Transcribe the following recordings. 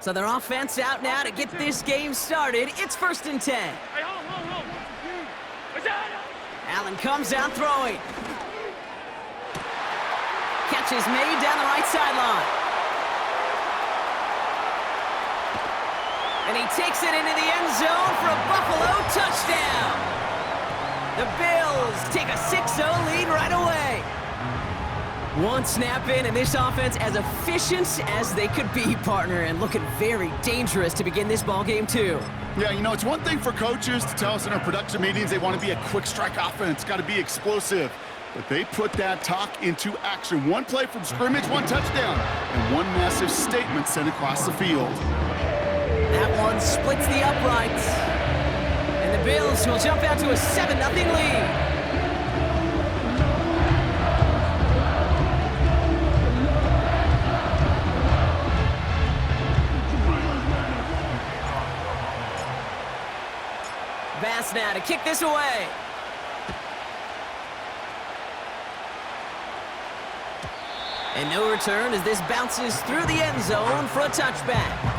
So their offense out now to get this game started. It's 1st and 10. Hey, hold. Allen comes out throwing. Catch is made down the right sideline. And he takes it into the end zone for a Buffalo touchdown. The Bills take a 6-0 lead right away. One snap in, and this offense as efficient as they could be, partner, and looking very dangerous to begin this ball game too. Yeah, you know, it's one thing for coaches to tell us in our production meetings they want to be a quick strike offense, got to be explosive. But they put that talk into action. One play from scrimmage, one touchdown, and one massive statement sent across the field. That one splits the uprights. And the Bills will jump out to a 7-0 lead. Bass now to kick this away. And no return as this bounces through the end zone for a touchback.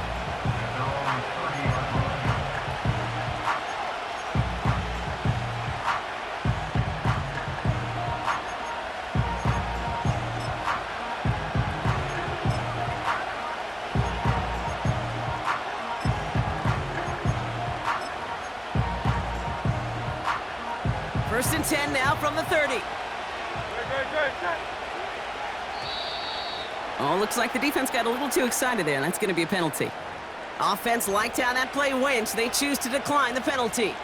First and 10 now from the 30. Oh, looks like the defense got a little too excited there, and that's going to be a penalty. Offense liked how that play went, so they choose to decline the penalty.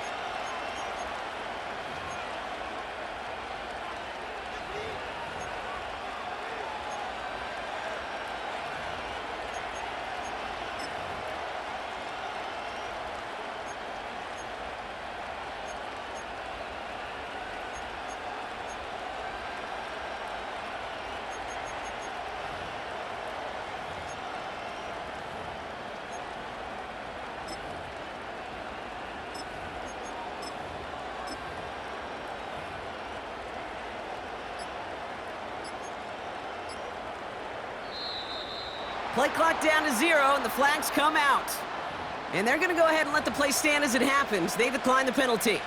Play clock down to 0, and the flags come out. And they're going to go ahead and let the play stand as it happens. They decline the penalty.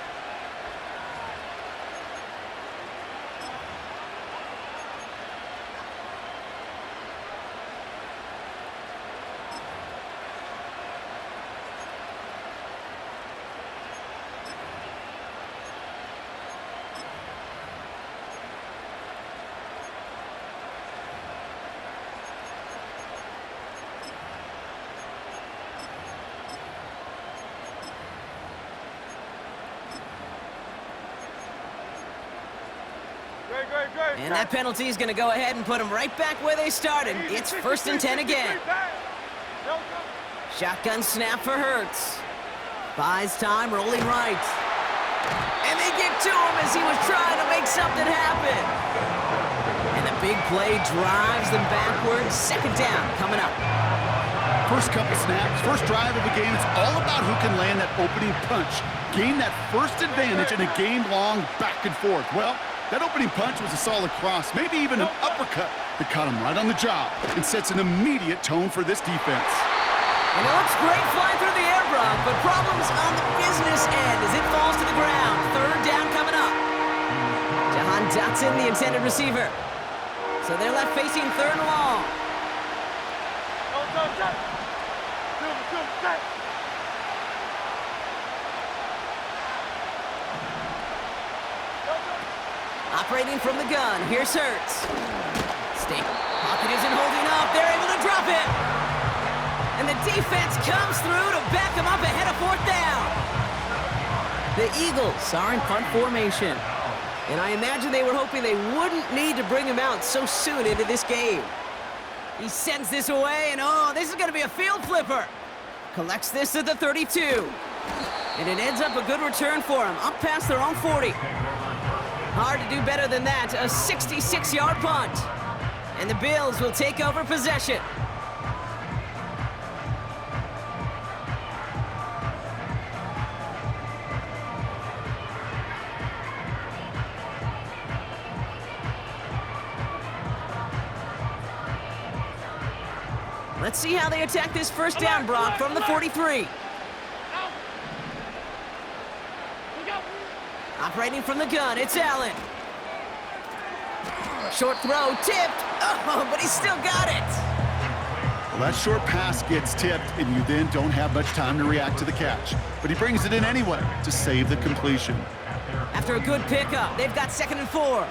And that penalty is going to go ahead and put them right back where they started. It's 1st and 10 again. Shotgun snap for Hurts. Buys time, rolling right. And they get to him as he was trying to make something happen. And the big play drives them backwards. 2nd down coming up. First couple snaps, first drive of the game, it's all about who can land that opening punch. Gain that first advantage in a game-long back and forth. Well, that opening punch was a solid cross, maybe even an uppercut that caught him right on the job and sets an immediate tone for this defense. And it looks great flying through the air, Brock, but problems on the business end as it falls to the ground. 3rd down coming up. Jahan Dotson, the intended receiver. So they're left facing 3rd and long. Operating from the gun, here's Hurts. Pocket isn't holding up, they're able to drop it. And the defense comes through to back them up ahead of 4th down. The Eagles are in punt formation. And I imagine they were hoping they wouldn't need to bring him out so soon into this game. He sends this away, and oh, this is going to be a field flipper. Collects this at the 32. And it ends up a good return for him, up past their own 40. Hard to do better than that, a 66-yard punt. And the Bills will take over possession. Let's see how they attack this first down, Brock, from the 43. Operating from the gun, it's Allen. Short throw, tipped. Oh, but he still got it. Well, that short pass gets tipped, and you then don't have much time to react to the catch. But he brings it in anyway to save the completion. After a good pickup, they've got 2nd and 4.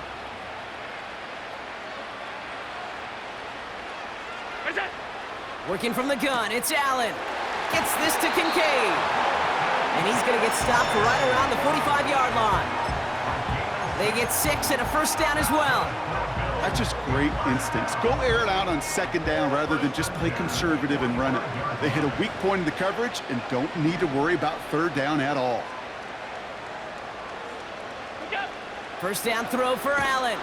Working from the gun, it's Allen. Gets this to Kincaid. And he's going to get stopped right around the 45-yard line. They get 6 and a first down as well. That's just great instincts. Go air it out on 2nd down rather than just play conservative and run it. They hit a weak point in the coverage and don't need to worry about 3rd down at all. First down throw for Allen.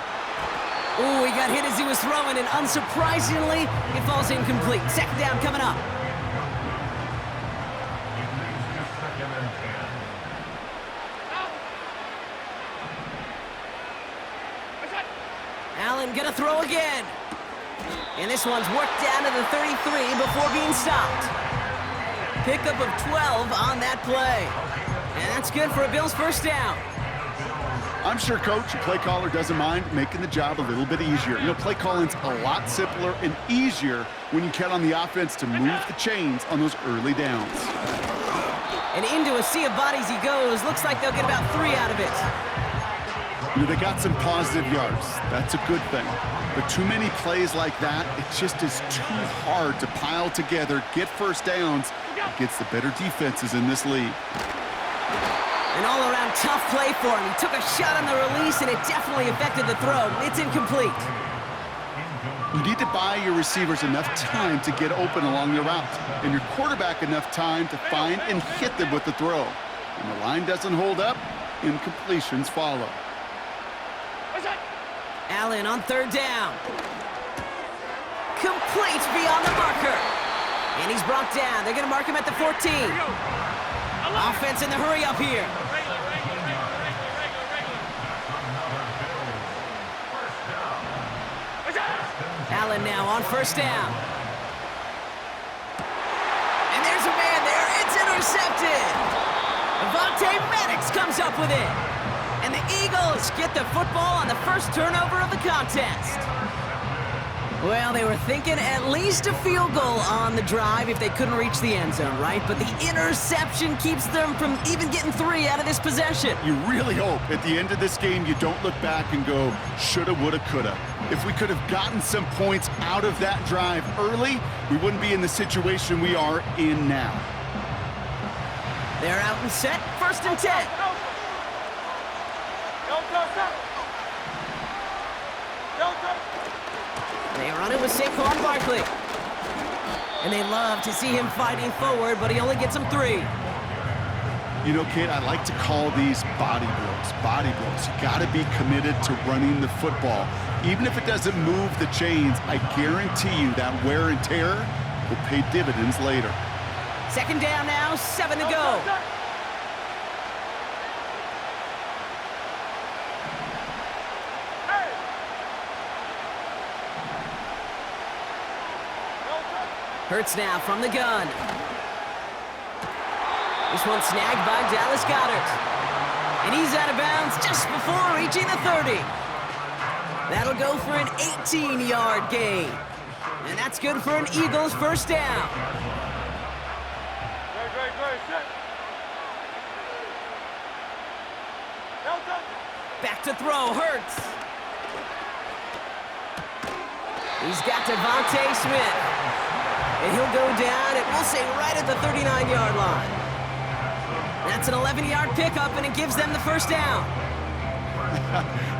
Ooh, he got hit as he was throwing, and unsurprisingly, it falls incomplete. 2nd down coming up. Allen gonna throw again. And this one's worked down to the 33 before being stopped. Pickup of 12 on that play. And that's good for a Bills first down. I'm sure Coach, your play caller, doesn't mind making the job a little bit easier. You know, play calling's a lot simpler and easier when you count on the offense to move the chains on those early downs. And into a sea of bodies he goes. Looks like they'll get about 3 out of it. You know, they got some positive yards. That's a good thing. But too many plays like that, it just is too hard to pile together, get first downs against the better defenses in this league. An all-around tough play for him. He took a shot on the release, and it definitely affected the throw. It's incomplete. You need to buy your receivers enough time to get open along the route, and your quarterback enough time to find and hit them with the throw. When the line doesn't hold up, incompletions follow. Allen on 3rd down. Complete beyond the marker. And he's brought down. They're going to mark him at the 14. Offense in the hurry up here. Allen now on 1st down. And there's a man there. It's intercepted. Avonte Maddox comes up with it. And the Eagles get the football on the first turnover of the contest. Well, they were thinking at least a field goal on the drive if they couldn't reach the end zone, right? But the interception keeps them from even getting 3 out of this possession. You really hope at the end of this game you don't look back and go, shoulda, woulda, coulda. If we could have gotten some points out of that drive early, we wouldn't be in the situation we are in now. They're out and set. 1st and 10. They run it with Saquon Barkley. And they love to see him fighting forward, but he only gets them 3. You know, kid, I like to call these body blows. Body blows. You got to be committed to running the football. Even if it doesn't move the chains, I guarantee you that wear and tear will pay dividends later. 2nd down now, 7 to go. Hurts now from the gun. This one snagged by Dallas Goedert. And he's out of bounds just before reaching the 30. That'll go for an 18-yard gain. And that's good for an Eagles first down. Back to throw, Hurts. He's got Devontae Smith. And he'll go down, and we'll say right at the 39-yard line. That's an 11-yard pickup, and it gives them the first down.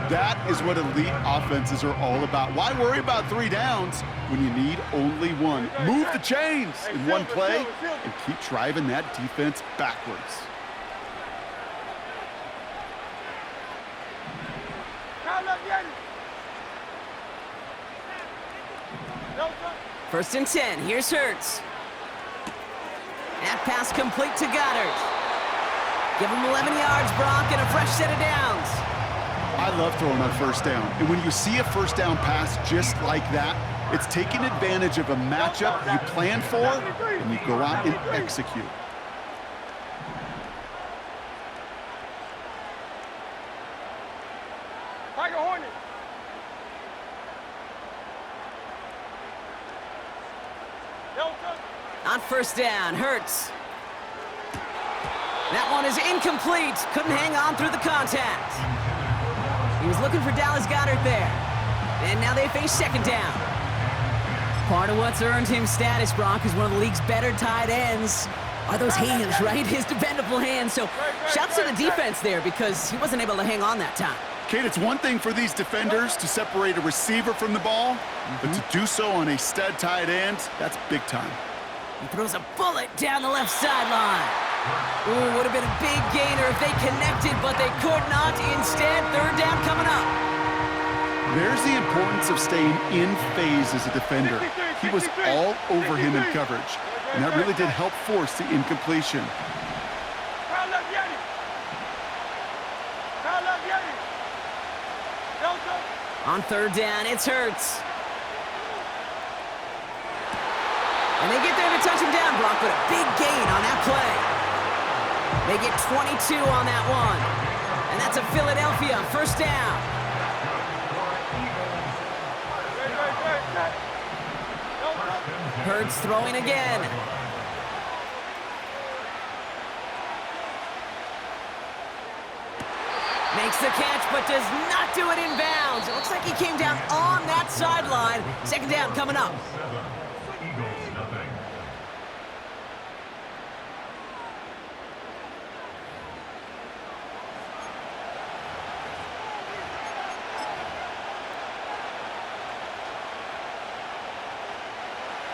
That is what elite offenses are all about. Why worry about 3 downs when you need only 1? Move the chains in one play and keep driving that defense backwards. First and 10, here's Hurts. That pass complete to Goddard. Give him 11 yards, Brock, and a fresh set of downs. I love throwing on 1st down. And when you see a 1st down pass just like that, It's taking advantage of a matchup you plan for, and you go out and execute. On first down, Hurts. That one is incomplete. Couldn't hang on through the contact. He was looking for Dallas Goedert there. And now they face second down. Part of what's earned him status, Brock, is one of the league's better tight ends. Are those hands, right? His dependable hands. So shouts to the defense there because he wasn't able to hang on that time. Kate, it's one thing for these defenders to separate a receiver from the ball, but to do so on a stud tight end, that's big time. He throws a bullet down the left sideline. Ooh, would have been a big gainer if they connected, but they could not. Instead, third down coming up. There's the importance of staying in phase as a defender. He was all over him in coverage, and that really did help force the incompletion. On third down, it's Hurts. And they get there to touch him down, Brock, but a big gain on that play. They get 22 on that one. And that's a Philadelphia first down. Hurts throwing again. Makes the catch, but does not do it in bounds. It looks like he came down on that sideline. Second down coming up.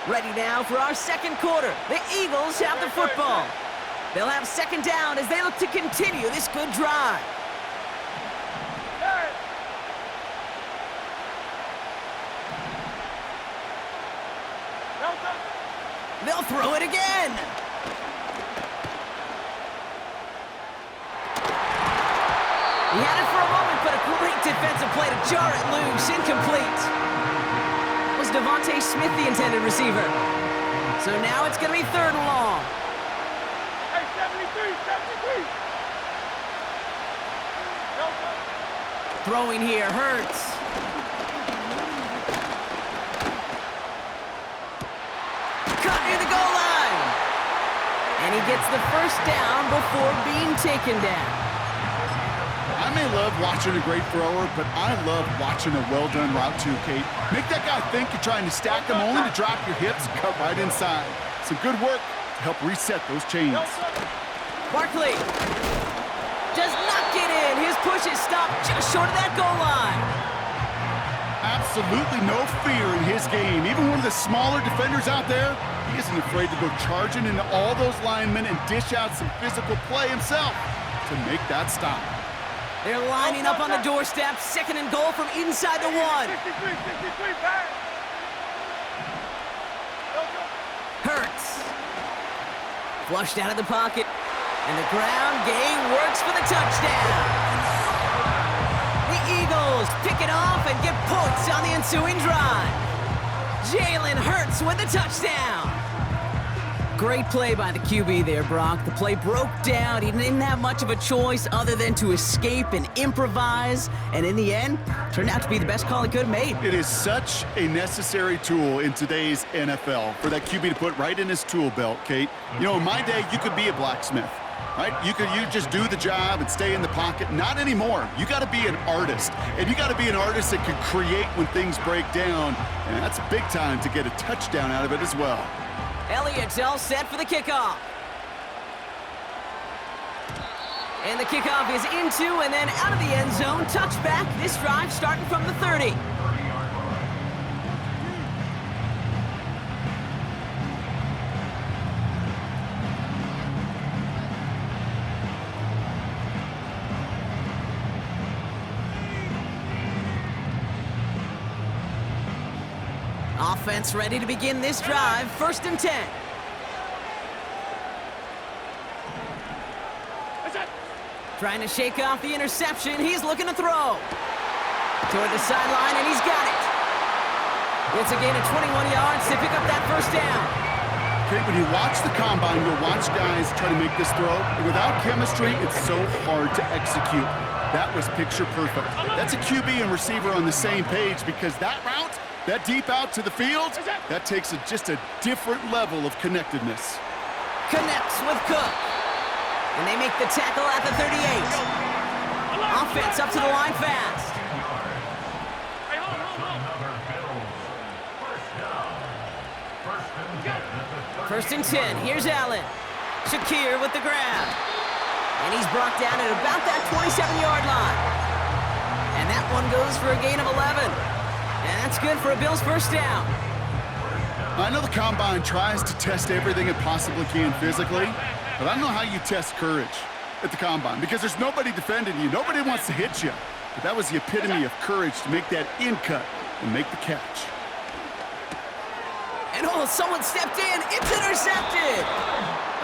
Ready now for our second quarter. The Eagles have the football. They'll have second down as they look to continue this good drive. They'll throw it again. He had it for a moment, but a great defensive play to jar it loose. Incomplete. Was Devontae Smith the intended receiver? So now it's going to be third and long. Hey, 73. Throwing here, Hurts. Cut near the goal line. And he gets the first down before being taken down. I may love watching a great thrower, but I love watching a well-done route too, Kate. Make that guy think you're trying to stack him only to drop your hips and cut right inside. Some good work to help reset those chains. Barkley does not get in. His push is stopped just short of that goal line. Absolutely no fear in his game. Even one of the smaller defenders out there, he isn't afraid to go charging into all those linemen and dish out some physical play himself to make that stop. They're lining up on the doorstep. Second and goal from inside the one. 63, back. Hurts. Flushed out of the pocket. And the ground game works for the touchdown. The Eagles pick it off and get points on the ensuing drive. Jalen Hurts with the touchdown. Great play by the QB there, Brock. The play broke down. He didn't have much of a choice other than to escape and improvise. And in the end, turned out to be the best call he could have made. It is such a necessary tool in today's NFL for that QB to put right in his tool belt, Kate. You know, in my day, you could be a blacksmith, right? You just do the job and stay in the pocket. Not anymore. You got to be an artist. And you got to be an artist that can create when things break down. And that's big time to get a touchdown out of it as well. Elliott's all set for the kickoff. And the kickoff is into and then out of the end zone. Touchback. This drive starting from the 30. Offense ready to begin this drive. First and 10. Trying to shake off the interception. He's looking to throw. Toward the sideline, and he's got it. It's a gain of 21 yards to pick up that first down. Okay, when you watch the combine, you'll watch guys try to make this throw. And without chemistry, it's so hard to execute. That was picture perfect. That's a QB and receiver on the same page because that route, that deep out to the field, that takes just a different level of connectedness. Connects with Cook. And they make the tackle at the 38. Offense up to the line fast. First and 10. Here's Allen. Shakir with the grab. And he's brought down at about that 27-yard line. And that one goes for a gain of 11. And that's good for a Bills first down. I know the combine tries to test everything it possibly can physically, but I don't know how you test courage at the combine because there's nobody defending you. Nobody wants to hit you. But that was the epitome of courage to make that in cut and make the catch. And oh, someone stepped in. It's intercepted.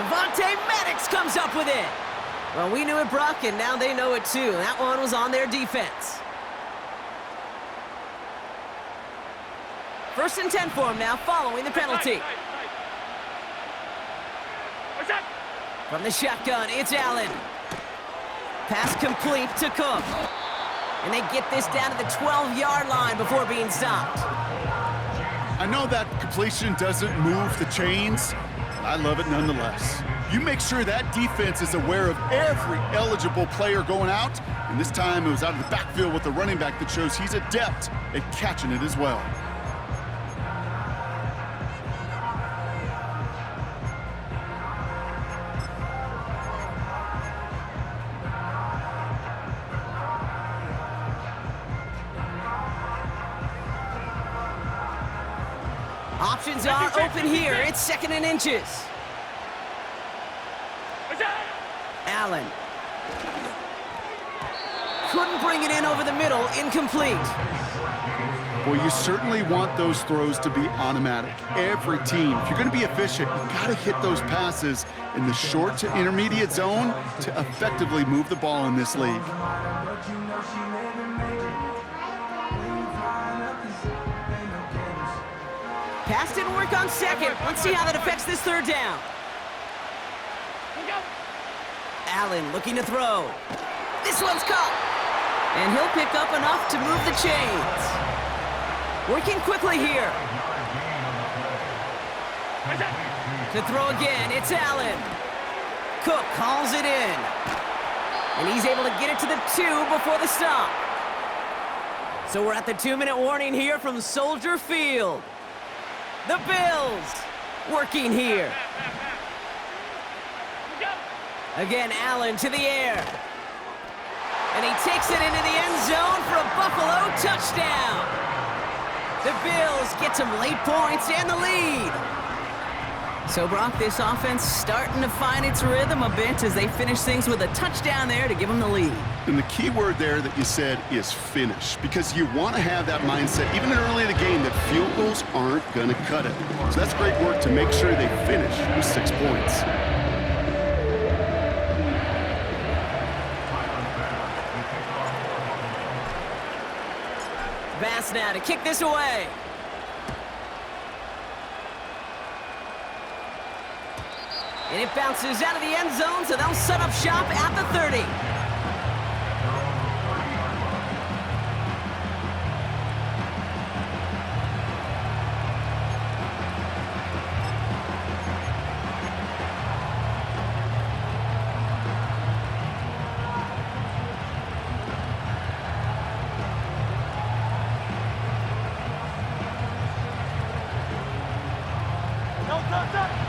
Avonte Maddox comes up with it. Well, we knew it, Brock, and now they know it too. That one was on their defense. First and 10 for him now, following the penalty. From the shotgun, it's Allen. Pass complete to Cook. And they get this down to the 12-yard line before being stopped. I know that completion doesn't move the chains, but I love it nonetheless. You make sure that defense is aware of every eligible player going out, and this time it was out of the backfield with the running back that shows he's adept at catching it as well. Options are open here. It's second and inches. Allen. Couldn't bring it in over the middle. Incomplete. Well, you certainly want those throws to be automatic. Every team, if you're going to be efficient, you've got to hit those passes in the short to intermediate zone to effectively move the ball in this league. Pass didn't work on second. Let's see how that affects this third down. Allen looking to throw. This one's caught. And he'll pick up enough to move the chains. Working quickly here. To throw again, it's Allen. Cook calls it in. And he's able to get it to the 2 before the stop. So we're at the 2-minute warning here from Soldier Field. The Bills working here. Again, Allen to the air. And he takes it into the end zone for a Buffalo touchdown. The Bills get some late points and the lead. So, Brock, this offense starting to find its rhythm a bit as they finish things with a touchdown there to give them the lead. And the key word there that you said is finish, because you want to have that mindset, even early in the game, that field goals aren't going to cut it. So that's great work to make sure they finish with 6 points. Bass now to kick this away. And it bounces out of the end zone, so they'll set up shop at the 30.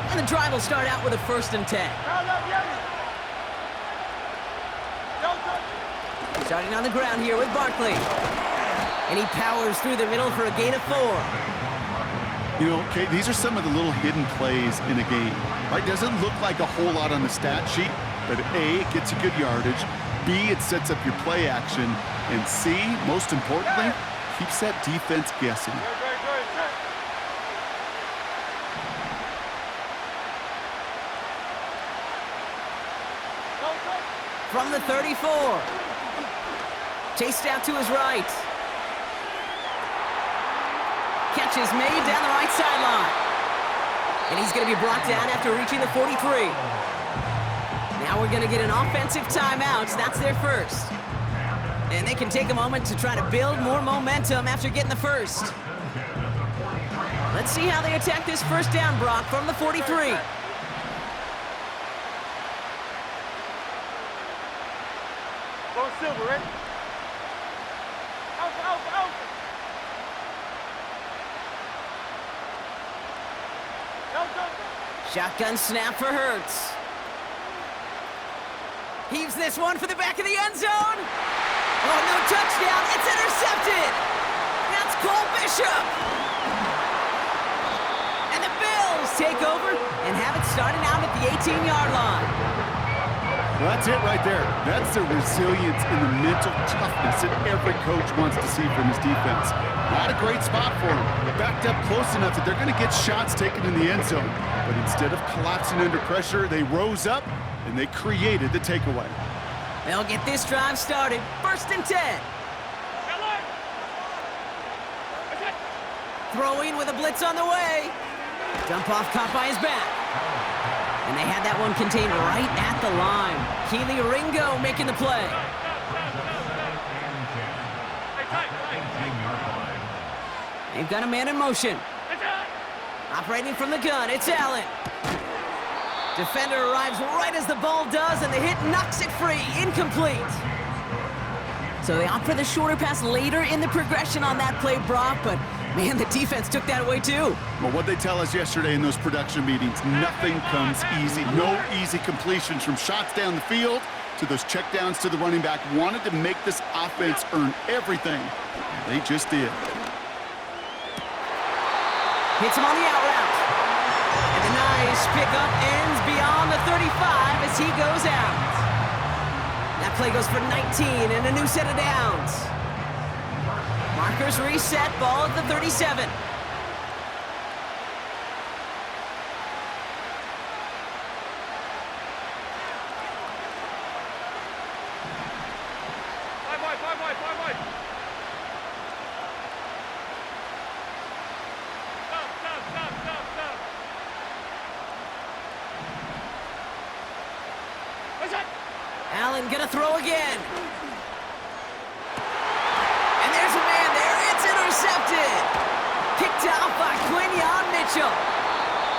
And the drive will start out with a 1st and 10. Starting on the ground here with Barkley. And he powers through the middle for a gain of 4. You know, Kate, these are some of the little hidden plays in a game. Right? Doesn't look like a whole lot on the stat sheet, but A, it gets you good yardage. B, it sets up your play action. And C, most importantly, keeps that defense guessing. From the 34. Chased out to his right. Catch is made down the right sideline. And he's going to be brought down after reaching the 43. Now we're going to get an offensive timeout. That's their first. And they can take a moment to try to build more momentum after getting the first. Let's see how they attack this first down, Brock, from the 43. Go Silver, ready? Out, out, out. Shotgun snap for Hurts. Heaves this one for the back of the end zone. Oh, no touchdown. It's intercepted. That's Cole Bishop. And the Bills take over and have it starting out at the 18-yard line. Well, that's it right there. That's the resilience and the mental toughness that every coach wants to see from his defense. Not a great spot for him. Backed up close enough that they're going to get shots taken in the end zone. But instead of collapsing under pressure, they rose up and they created the takeaway. They'll get this drive started. 1st and 10. Throwing with a blitz on the way. Dump off caught by his back. And they had that one contained right at the line. Keely Ringo making the play. They've got a man in motion. Operating from the gun, it's Allen. Defender arrives right as the ball does, and the hit knocks it free. Incomplete. So they opt for the shorter pass later in the progression on that play, Brock, but man, the defense took that away too. Well, what they tell us yesterday in those production meetings, nothing comes easy. No easy completions from shots down the field to those checkdowns to the running back. Wanted to make this offense earn everything. They just did. Hits him on the out route. And the nice pickup ends beyond the 35 as he goes out. That play goes for 19 and a new set of downs. Markers reset, ball at the 37. Five. Stop. Allen gonna throw again. And there's a man there. It's intercepted. Picked off by Quinyon Mitchell.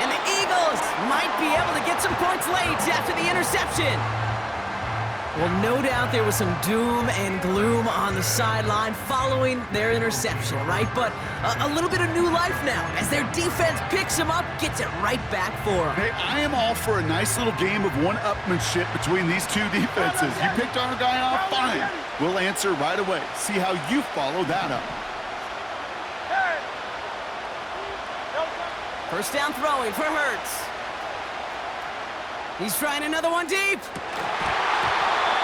And the Eagles might be able to get some points late after the interception. Well, no doubt there was some doom and gloom on the sideline following their interception, right? But a little bit of new life now as their defense picks them up, gets it right back for them. Hey, I am all for a nice little game of one-upmanship between these two defenses. You picked our guy off, fine. We'll answer right away. See how you follow that up. First down throwing for Hurts. He's trying another one deep.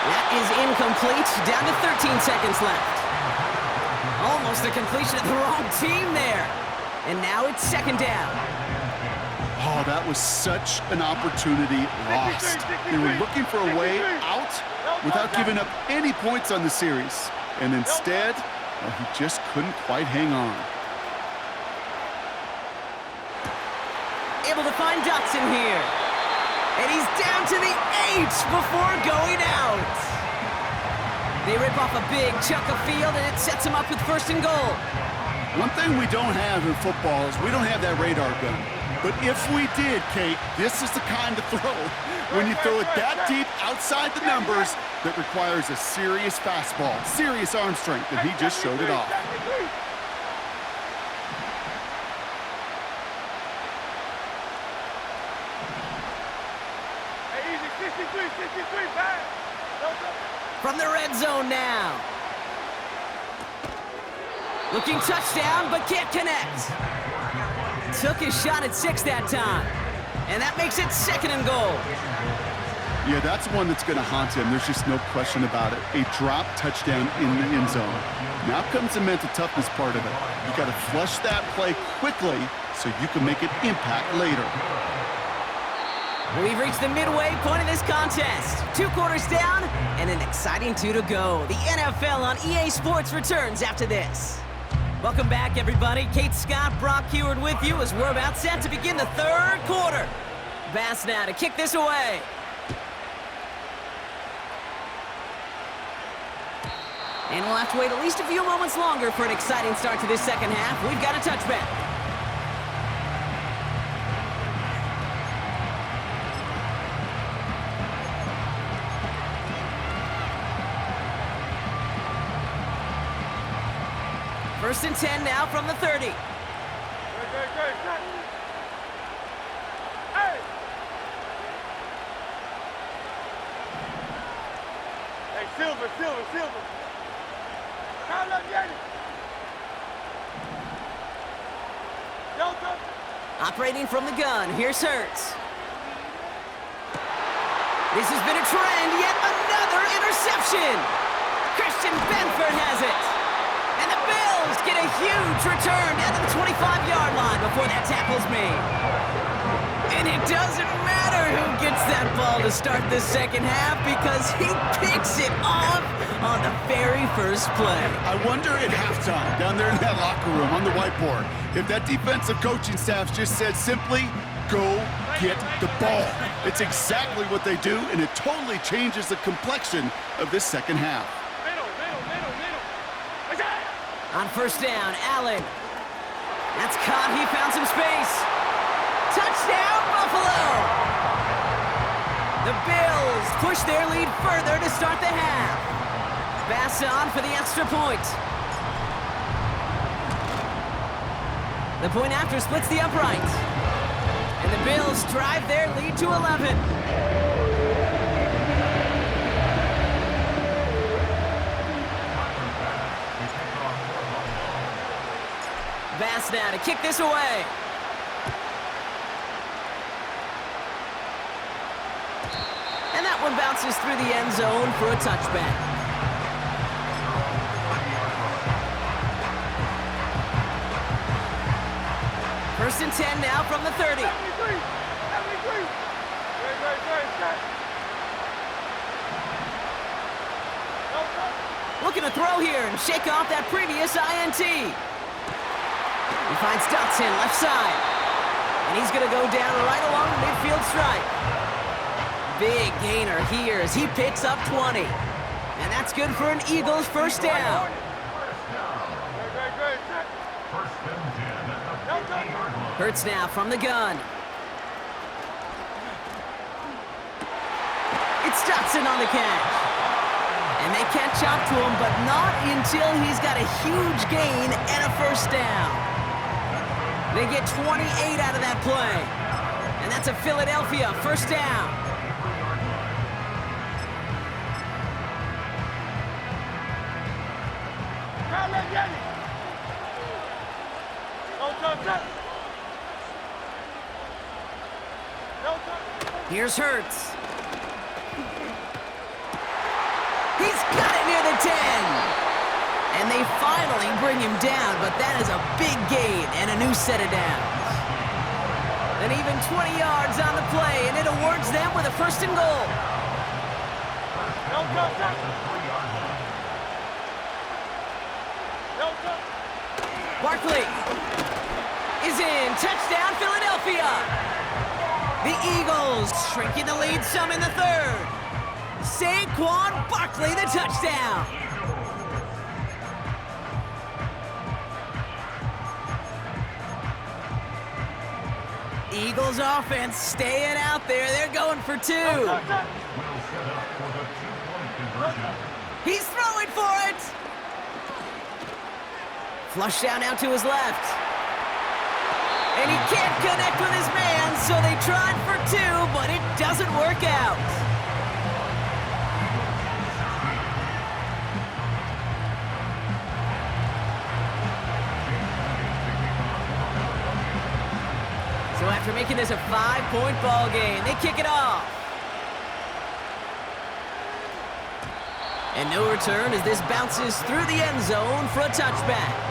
That is incomplete. Down to 13 seconds left. Almost a completion of the wrong team there. And now it's 2nd down. Oh, that was such an opportunity lost. They were looking for a way out without giving up any points on the series. And instead, well, he just couldn't quite hang on. Able to find Dotson here. And he's down to the 8 before going out. They rip off a big chunk of field, and it sets him up with 1st and goal. One thing we don't have in football is we don't have that radar gun. But if we did, Kate, this is the kind of throw, when you throw it that deep outside the numbers, that requires a serious fastball, serious arm strength, and he just showed it off. From the red zone now. Looking touchdown, but can't connect. Took his shot at 6 that time. And that makes it 2nd and goal. Yeah, that's one that's going to haunt him. There's just no question about it. A drop touchdown in the end zone. Now comes the mental toughness part of it. You got to flush that play quickly so you can make an impact later. We've reached the midway point of this contest. 2 quarters down and an exciting 2 to go. The NFL on EA Sports returns after this. Welcome back, everybody. Kate Scott, Brock Heward with you as we're about set to begin the third quarter. Bass now to kick this away. And we'll have to wait at least a few moments longer for an exciting start to this second half. We've got a touchback. First and 10 now from the 30. Great. Hey! Hey, Silver. Come on, get it. Delta. Operating from the gun, here's Hurts. This has been a trend, yet another interception. Christian Benford has it. And the Bills get a huge return down to the 25-yard line before that tackle's made. And it doesn't matter who gets that ball to start the second half because he picks it off on the very first play. I wonder at halftime, down there in that locker room on the whiteboard, if that defensive coaching staff just said simply, go get the ball. It's exactly what they do, and it totally changes the complexion of this second half. Middle. On first down, Allen. That's caught. He found some space. Touchdown, Buffalo! The Bills push their lead further to start the half. Bass on for the extra point. The point after splits the upright. And the Bills drive their lead to 11. Bass now to kick this away. And that one bounces through the end zone for a touchback. First and 10 now from the 30. Great. Looking to throw here and shake off that previous INT. He finds Dotson left side. And he's going to go down right along the midfield stripe. Big gainer here as he picks up 20. And that's good for an Eagles first down. Great. Hurts now from the gun. It's Dotson on the catch. And they catch up to him, but not until he's got a huge gain and a first down. They get 28 out of that play. And that's a Philadelphia first down. Come on, get it. Here's Hurts. He's got it near the 10. And they finally bring him down, but that is a big gain and a new set of downs. And even 20 yards on the play, and it awards them with a first and goal. Barkley is in. Touchdown, Philadelphia. The Eagles shrinking the lead some in the third. Saquon Barkley, the touchdown. Eagles offense staying out there. They're going for two. He's throwing for it. Flush down now to his left. And he can't connect with his man, so they tried for two, but it doesn't work out. So after making this a 5-point ball game, they kick it off. And no return as this bounces through the end zone for a touchback.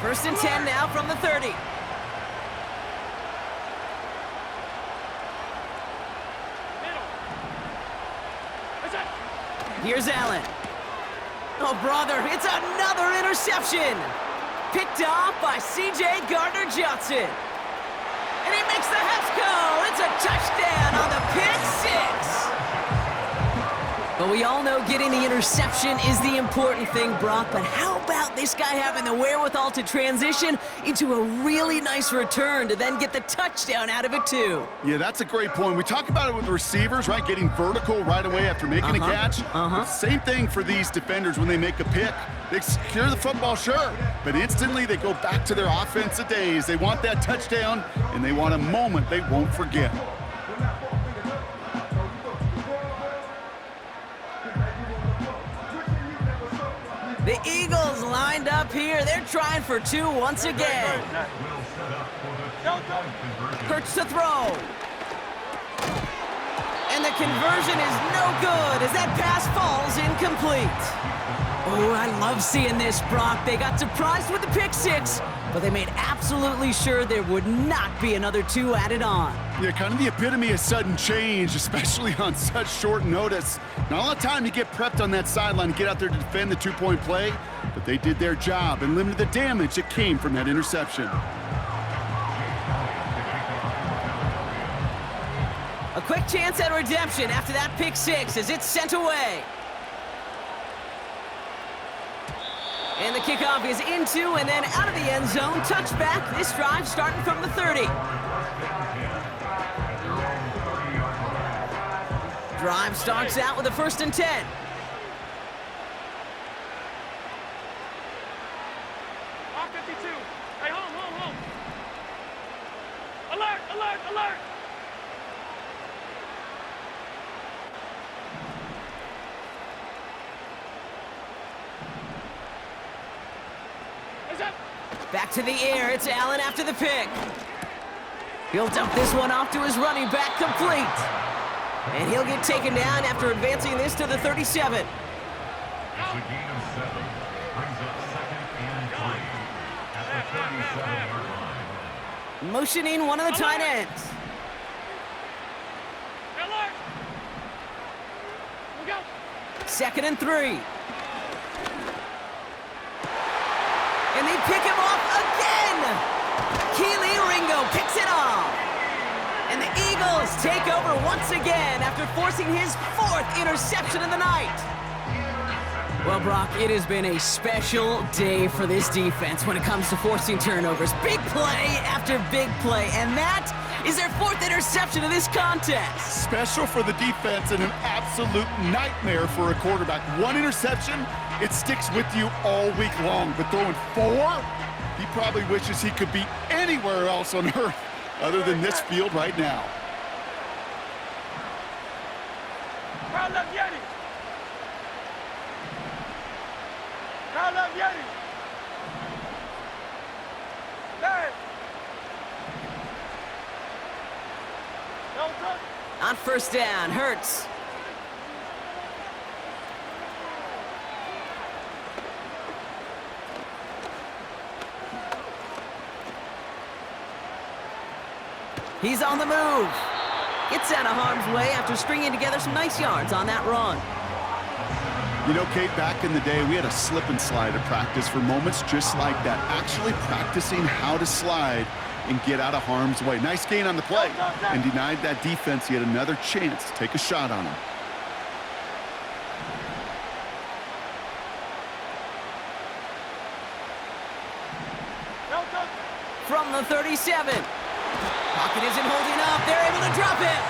First and 10 now from the 30. Here's Allen. Oh, brother, it's another interception. Picked off by C.J. Gardner-Johnson. And he makes the Hefs go. It's a touchdown on the pick six. But we all know getting the interception is the important thing, Brock. But how about this guy having the wherewithal to transition into a really nice return to then get the touchdown out of it, too? Yeah, that's a great point. We talk about it with receivers, right? Getting vertical right away after making a catch. Same thing for these defenders when they make a pick. They secure the football, sure, but instantly they go back to their offensive days. They want that touchdown, and they want a moment they won't forget. The Eagles lined up here. They're trying for two once again. Curt's to throw. And the conversion is no good as that pass falls incomplete. Oh, I love seeing this, Brock. They got surprised with the pick six, but they made absolutely sure there would not be another two added on. Yeah, kind of the epitome of sudden change, especially on such short notice. Not a lot of time to get prepped on that sideline and get out there to defend the two-point play, but they did their job and limited the damage that came from that interception. A quick chance at redemption after that pick six as it's sent away. And the kickoff is into and then out of the end zone. Touchback. This drive starting from the 30. Drive starts out with a 1st and 10. R52. Hey, home. Alert. Back to the air. It's Allen after the pick. He'll dump this one off to his running back, complete. And he'll get taken down after advancing this to the 37. It's a gain of 7. Brings up 2nd and 3 at the 37-yard line. Motioning one of the tight ends. Alert. We go. 2nd and 3. And they pick him off again. Keely Ringo picks it off. And the Eagles take over once again after forcing his 4th interception of the night. Well, Brock, it has been a special day for this defense when it comes to forcing turnovers. Big play after big play, and that is their 4th interception of this contest. Special for the defense and an absolute nightmare for a quarterback. 1 interception, it sticks with you all week long, but throwing 4, he probably wishes he could be anywhere else on earth other than this field right now. Crowd left Yeti. Hey. On 1st down, Hurts. He's on the move. Gets out of harm's way after stringing together some nice yards on that run. You know, Kate, back in the day, we had a slip and slide at practice for moments just like that. Actually practicing how to slide and get out of harm's way. Nice gain on the play and denied that defense yet another chance to take a shot on him. From the 37. Pocket isn't holding up. They're able to drop it.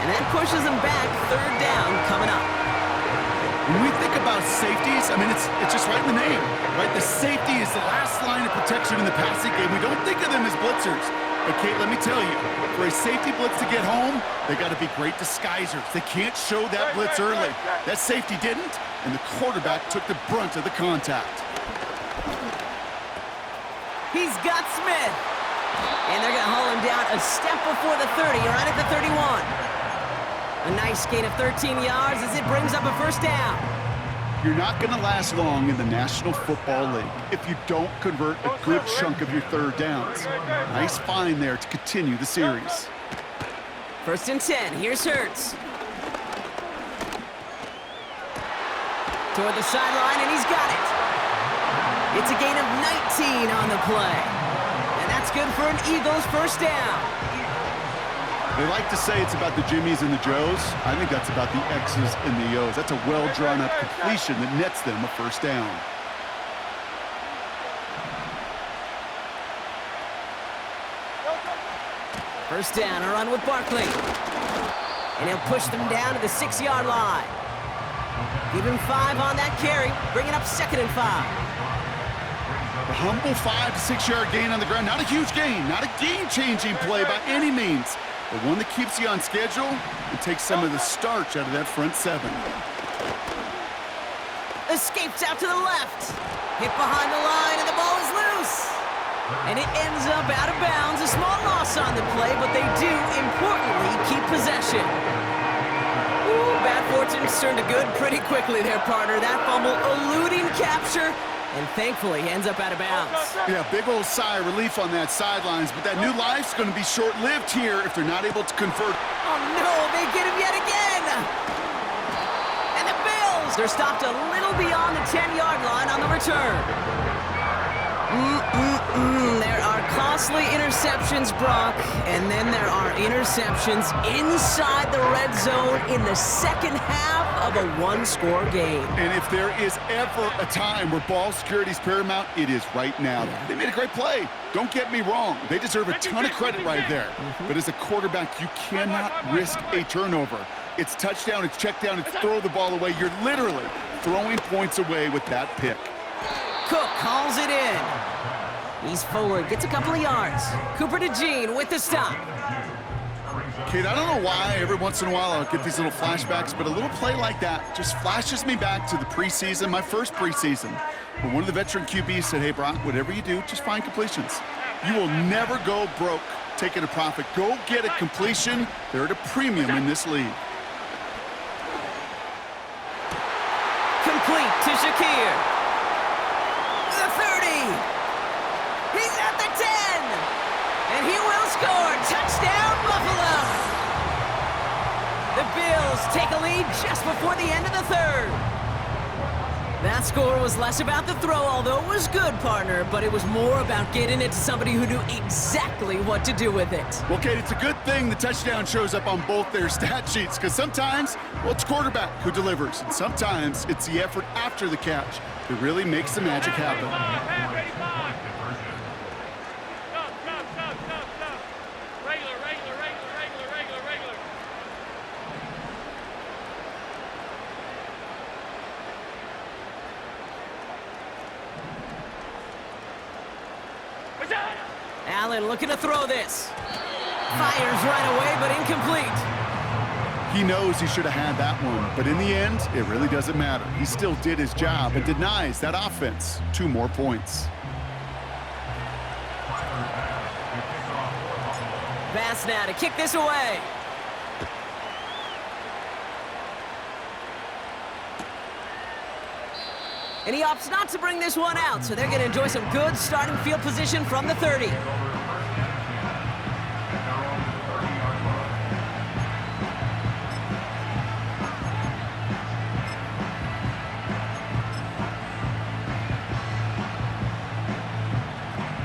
And that pushes them back. 3rd down coming up. When we think about safeties, I mean, it's just right in the name, right? The safety is the last line of protection in the passing game. We don't think of them as blitzers. But, Kate, let me tell you, for a safety blitz to get home, they got to be great disguisers. They can't show that blitz early. That safety didn't, and the quarterback took the brunt of the contact. He's got Smith. And they're going to haul him down a step before the 30, right at the 31. A nice gain of 13 yards as it brings up a 1st down. You're not going to last long in the National Football League if you don't convert a good chunk of your 3rd downs. Nice find there to continue the series. 1st and 10. Here's Hurts. Toward the sideline, and he's got it. It's a gain of 19 on the play. And that's good for an Eagles first down. They like to say it's about the Jimmies and the Joes. I think that's about the X's and the O's. That's a well-drawn-up completion that nets them a first down. First down, a run with Barkley. And he'll push them down to the 6-yard line. Give him 5 on that carry, bringing up 2nd and 5. A humble 5 to 6 yard gain on the ground. Not a huge gain, not a game-changing play by any means, but one that keeps you on schedule and takes some of the starch out of that front 7. Escapes out to the left. Hit behind the line, and the ball is loose. And it ends up out of bounds. A small loss on the play, but they do, importantly, keep possession. Ooh, bad fortune turned to good pretty quickly there, partner. That fumble eluding capture, and thankfully ends up out of bounds. Yeah, big old sigh of relief on that sidelines, but that new life's going to be short-lived here if they're not able to convert. Oh, no, they get him yet again. And the Bills, they're stopped a little beyond the 10-yard line on the return. There are costly interceptions, Brock, and then there are interceptions inside the red zone in the second half of a one-score game. And if there is ever a time where ball security is paramount, it is right now. They made a great play. Don't get me wrong. They deserve a ton of credit right there. But as a quarterback, you cannot risk a turnover. It's touchdown, it's check down, it's throw the ball away. You're literally throwing points away with that pick. Cook calls it in. He's forward, gets a couple of yards. Cooper to Jean with the stop. Kid, I don't know why every once in a while I'll get these little flashbacks, but a little play like that just flashes me back to the preseason, my first preseason, when one of the veteran QBs said, hey, Brock, whatever you do, just find completions. You will never go broke taking a profit. Go get a completion. They're at a premium in this league. Complete to Shakir. The 30. He's at the 10. And he will score. Touchdown, Buffalo. The Bills take a lead just before the end of the third. That score was less about the throw, although it was good, partner, but it was more about getting it to somebody who knew exactly what to do with it. Well, Kate, it's a good thing the touchdown shows up on both their stat sheets, because sometimes, well, it's quarterback who delivers, and sometimes it's the effort after the catch that really makes the magic happen. Allen looking to throw this. Fires right away, but incomplete. He knows he should have had that one, but in the end, it really doesn't matter. He still did his job and denies that offense 2 more points. Bass now to kick this away. And he opts not to bring this one out, so they're going to enjoy some good starting field position from the 30.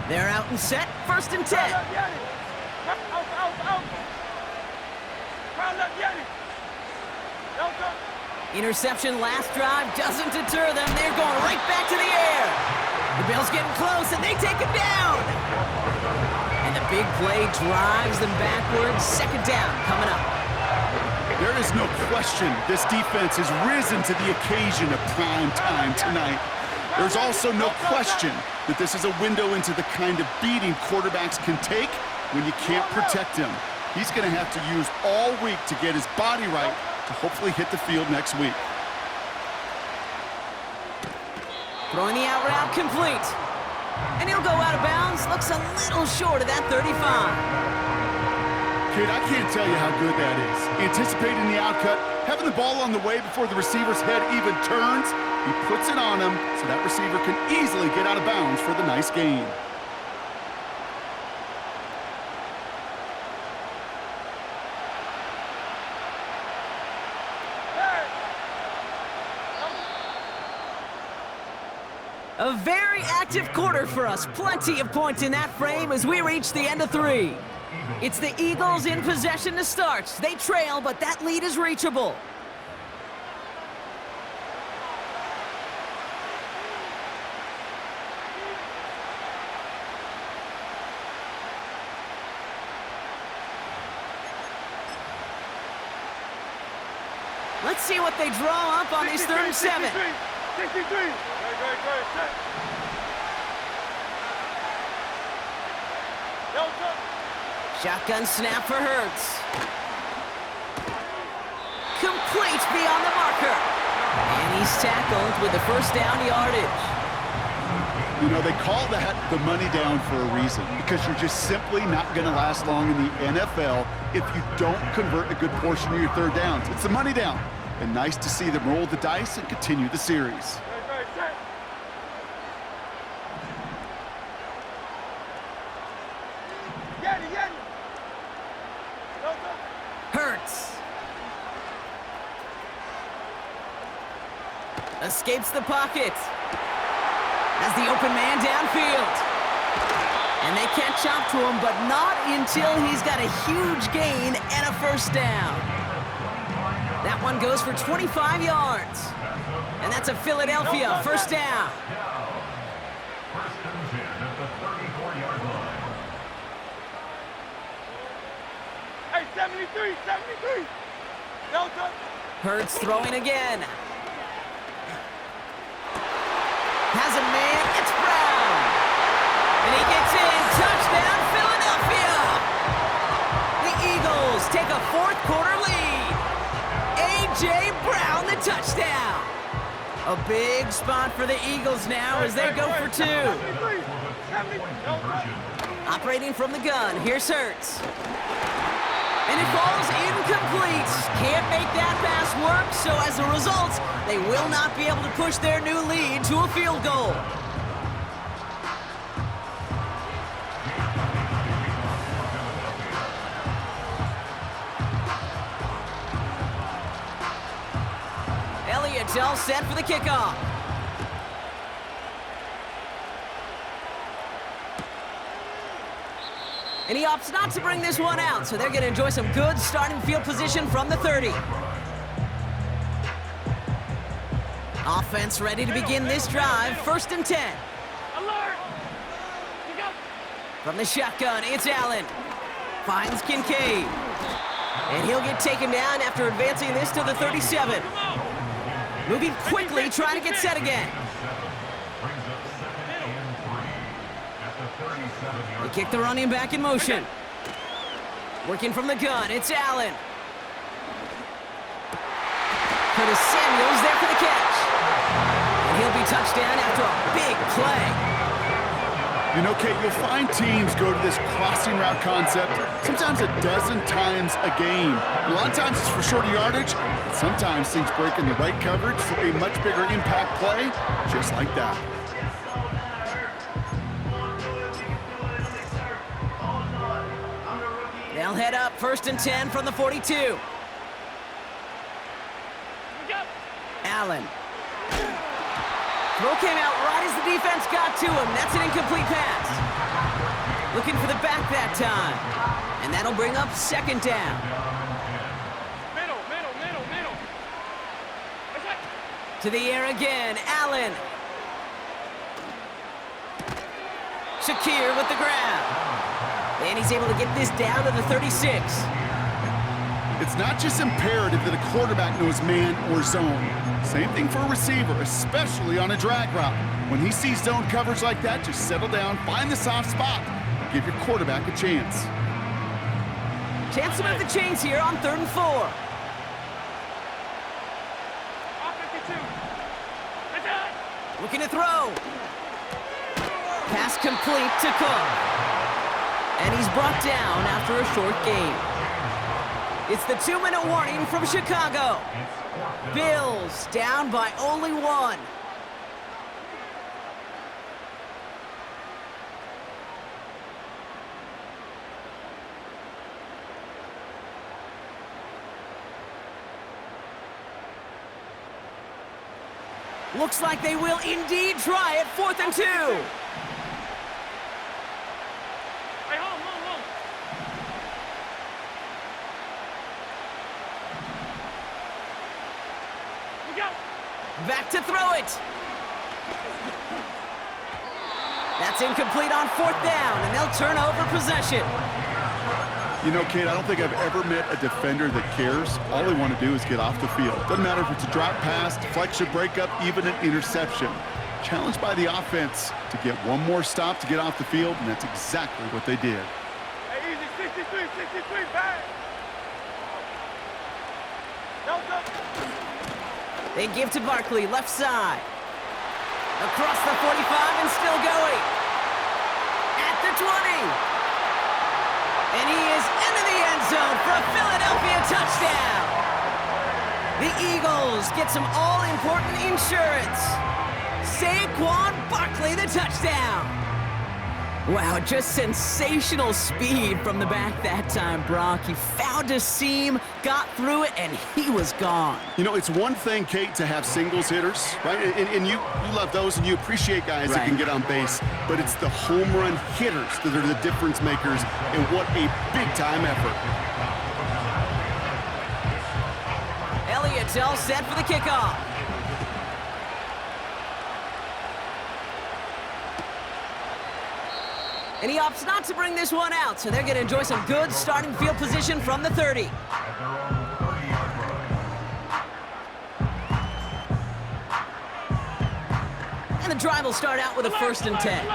They're out and set, 1st and 10. Interception last drive doesn't deter them. They're going right back to the air. The Bills getting close, and they take him down. And the big play drives them backwards. 2nd down coming up. There is no question this defense has risen to the occasion of prime time tonight. There's also no question that this is a window into the kind of beating quarterbacks can take when you can't protect him. He's going to have to use all week to get his body right to hopefully hit the field next week. Throwing the out route complete. And he'll go out of bounds. Looks a little short of that 35. Kid, I can't tell you how good that is. Anticipating the outcut, having the ball on the way before the receiver's head even turns, he puts it on him so that receiver can easily get out of bounds for the nice gain. A very active quarter for us. Plenty of points in that frame as we reach the end of 3. It's the Eagles in possession to start. They trail, but that lead is reachable. Let's see what they draw up on these 3rd and 7. 63. Great. Set. Delta. Shotgun snap for Hurts. Complete beyond the marker. And he's tackled with the first down yardage. You know, they call that the money down for a reason, because you're just simply not going to last long in the NFL if you don't convert a good portion of your 3rd downs. It's the money down. And nice to see them roll the dice and continue the series. Great. Set. Yeti. Delta. Hurts. Escapes the pocket. Has the open man downfield. And they catch up to him, but not until he's got a huge gain and a first down. That one goes for 25 yards. And that's a Philadelphia first down. First and 10 at the 34-yard line. Hey, 73. Delta. Hurts throwing again. Has a man, it's Brown. And he gets in, touchdown Philadelphia. The Eagles take a 4th quarter lead. A.J. Brown, the touchdown. A big spot for the Eagles now as they go for 2. 73. Operating from the gun, here's Hurts. And it falls incomplete. Can't make that pass work, so as a result, they will not be able to push their new lead to a field goal. Elliott's all set for the kickoff. And he opts not to bring this one out, so they're going to enjoy some good starting field position from the 30. Offense ready to begin this drive, 1st and 10. Alert. You got. From the shotgun, it's Allen. Finds Kincaid. And he'll get taken down after advancing this to the 37. Moving quickly, trying to get set again. They kick the running back in motion. Working from the gun, it's Allen. Curtis Samuels there for the catch. And he'll be touchdown after a big play. You know, Kate, you'll find teams go to this crossing route concept sometimes a dozen times a game. A lot of times it's for shorter yardage. Sometimes things break in the right coverage for a much bigger impact play, just like that. They'll head up 1st and 10 from the 42. Allen. Throw came out right as the defense got to him. That's an incomplete pass. Looking for the back that time. And that'll bring up 2nd down. Middle. To the air again, Allen. Shakir with the grab. And he's able to get this down to the 36. It's not just imperative that a quarterback knows man or zone. Same thing for a receiver, especially on a drag route. When he sees zone coverage like that, just settle down, find the soft spot, give your quarterback a chance. Chance to move the chains here on 3rd and 4. Looking to throw. Pass complete to Cook. And he's brought down after a short gain. It's the 2-minute warning from Chicago. Bills down by only 1. Looks like they will indeed try it. 4th and 2. Hey, hold. Look out. Back to throw it. That's incomplete on 4th down, and they'll turn over possession. You know, Kate, I don't think I've ever met a defender that cares. All they want to do is get off the field. Doesn't matter if it's a drop pass, deflection, breakup, even an interception. Challenged by the offense to get one more stop to get off the field, and that's exactly what they did. Hey, easy. 63, back. Delta. They give to Barkley, left side. Across the 45 and still going. At the 20. And he is into the end zone for a Philadelphia touchdown. The Eagles get some all-important insurance. Saquon Barkley, the touchdown. Wow, just sensational speed from the back that time, Brock. He found a seam, got through it, and he was gone. You know, it's one thing, Kate, to have singles hitters, right? And you love those, and you appreciate guys that can get on base. But it's the home run hitters that are the difference makers, and what a big-time effort. Elliott's all set for the kickoff. And he opts not to bring this one out, so they're going to enjoy some good starting field position from the 30. And the drive will start out with a 1st and 10.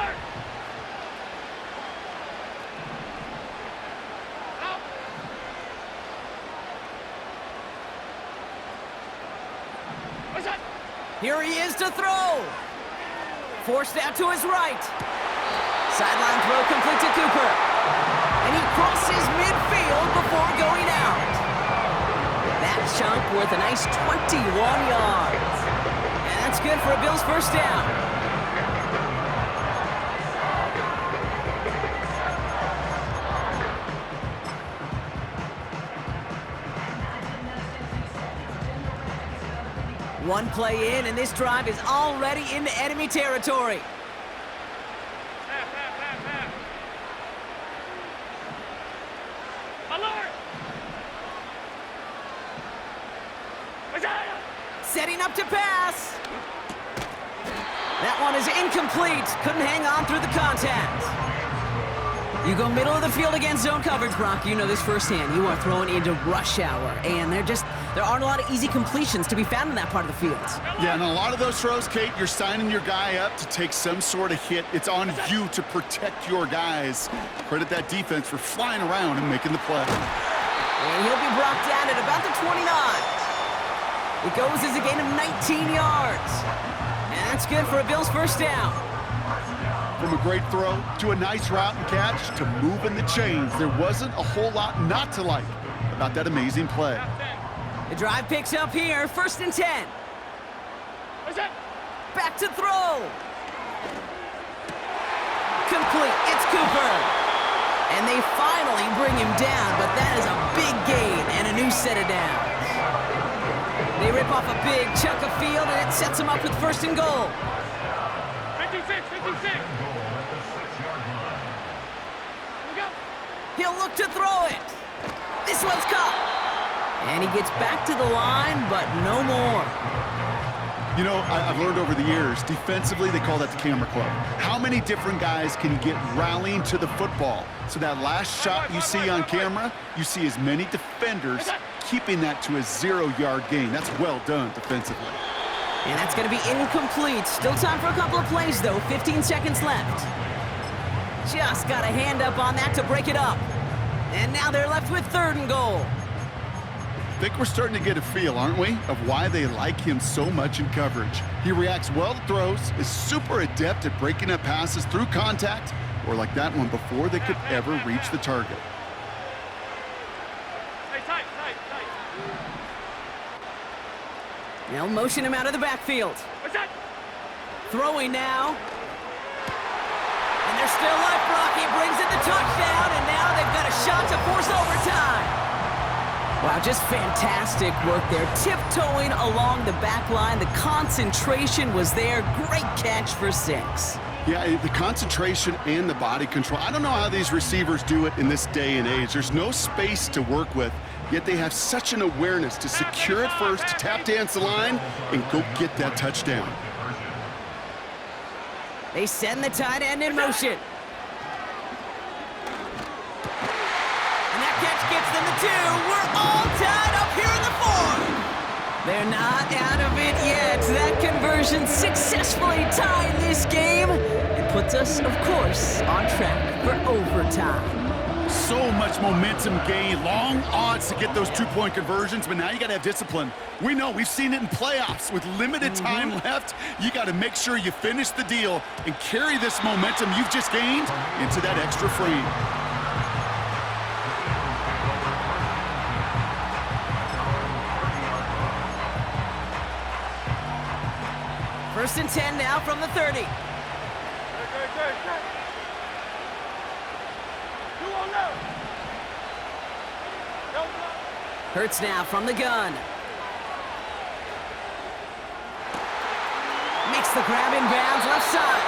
Here he is to throw. Forced out to his right. Sideline throw complete to Cooper. And he crosses midfield before going out. That chunk worth a nice 21 yards. And that's good for a Bills 1st down. One play in, and this drive is already into enemy territory. Alert! Setting up to pass. That one is incomplete. Couldn't hang on through the contact. You go middle of the field against zone coverage, Brock. You know this firsthand. You are throwing into rush hour, and there aren't a lot of easy completions to be found in that part of the field. Yeah, and a lot of those throws, Kate, you're signing your guy up to take some sort of hit. It's on you to protect your guys. Credit that defense for flying around and making the play. And he'll be brought down at about the 29. It goes as a gain of 19 yards. And that's good for a Bills 1st down. From a great throw to a nice route and catch to moving the chains, there wasn't a whole lot not to like about that amazing play. The drive picks up here, 1st and 10. Back to throw. Complete, it's Cooper. And they finally bring him down, but that is a big gain and a new set of downs. They rip off a big chunk of field, and it sets them up with 1st and goal. 56. He'll look to throw it. This one's caught. And he gets back to the line, but no more. You know, I've learned over the years, defensively, they call that the camera club. How many different guys can get rallying to the football? So that last shot you see on camera, you see as many defenders keeping that to a 0-yard gain. That's well done defensively. And that's going to be incomplete. Still time for a couple of plays, though. 15 seconds left. Just got a hand up on that to break it up. And now they're left with 3rd and goal. I think we're starting to get a feel, aren't we, of why they like him so much in coverage. He reacts well to throws, is super adept at breaking up passes through contact, or like that one before they could ever reach the target. Hey, tight. They'll motion him out of the backfield. Throwing now. And they're still left, Brock. He brings in the touchdown, and now they've got a shot to force overtime. Wow, just fantastic work there. Tiptoeing along the back line. The concentration was there. Great catch for 6. Yeah, the concentration and the body control. I don't know how these receivers do it in this day and age. There's no space to work with, yet they have such an awareness to secure it first, to tap dance the line, and go get that touchdown. They send the tight end in motion. And that catch gets them the 2. We're all tied up here in the 4th. They're not out of it yet. That conversion successfully tied this game and puts us, of course, on track for overtime. So much momentum gain, long odds to get those 2-point conversions, but now you gotta have discipline. We know, we've seen it in playoffs. With limited time left, you gotta make sure you finish the deal and carry this momentum you've just gained into that extra frame. First and 10 now from the 30. Good. Two on left. Curt's now from the gun. Makes the grab in bounds left side.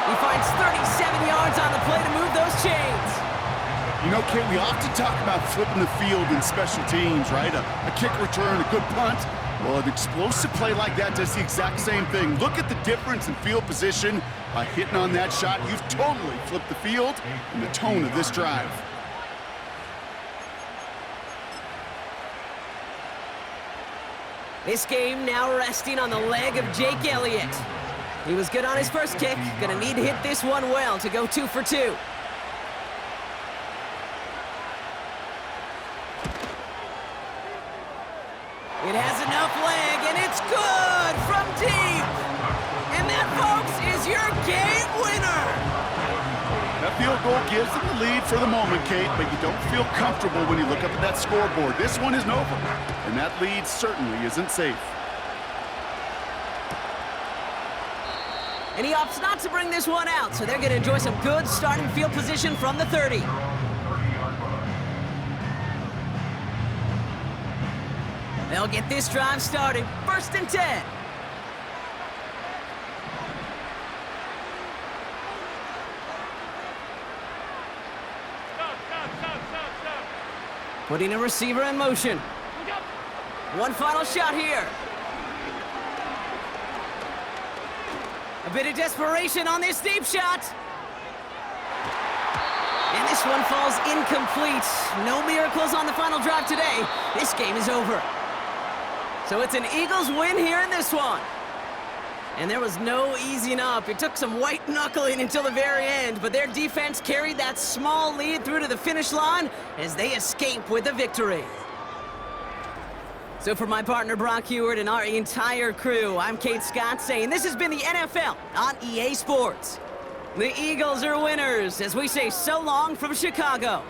He finds 37 yards on the play to move those chains. You know, Kate, we often talk about flipping the field in special teams, right? A kick return, a good punt. Well, an explosive play like that does the exact same thing. Look at the difference in field position. By hitting on that shot, you've totally flipped the field and the tone of this drive. This game now resting on the leg of Jake Elliott. He was good on his first kick. Gonna need to hit this one well to go 2 for 2. It has enough leg, and it's good from deep. And that, folks, is your game winner. That field goal gives them the lead for the moment, Kate, but you don't feel comfortable when you look up at that scoreboard. This one isn't over, and that lead certainly isn't safe. And he opts not to bring this one out, so they're going to enjoy some good starting field position from the 30. They'll get this drive started. First and 10. Stop. Putting a receiver in motion. One final shot here. A bit of desperation on this deep shot. And this one falls incomplete. No miracles on the final drive today. This game is over. So it's an Eagles win here in this one. And there was no easing up. It took some white knuckling until the very end, but their defense carried that small lead through to the finish line as they escape with a victory. So for my partner Brock Heward and our entire crew, I'm Kate Scott saying this has been the NFL on EA Sports. The Eagles are winners as we say so long from Chicago.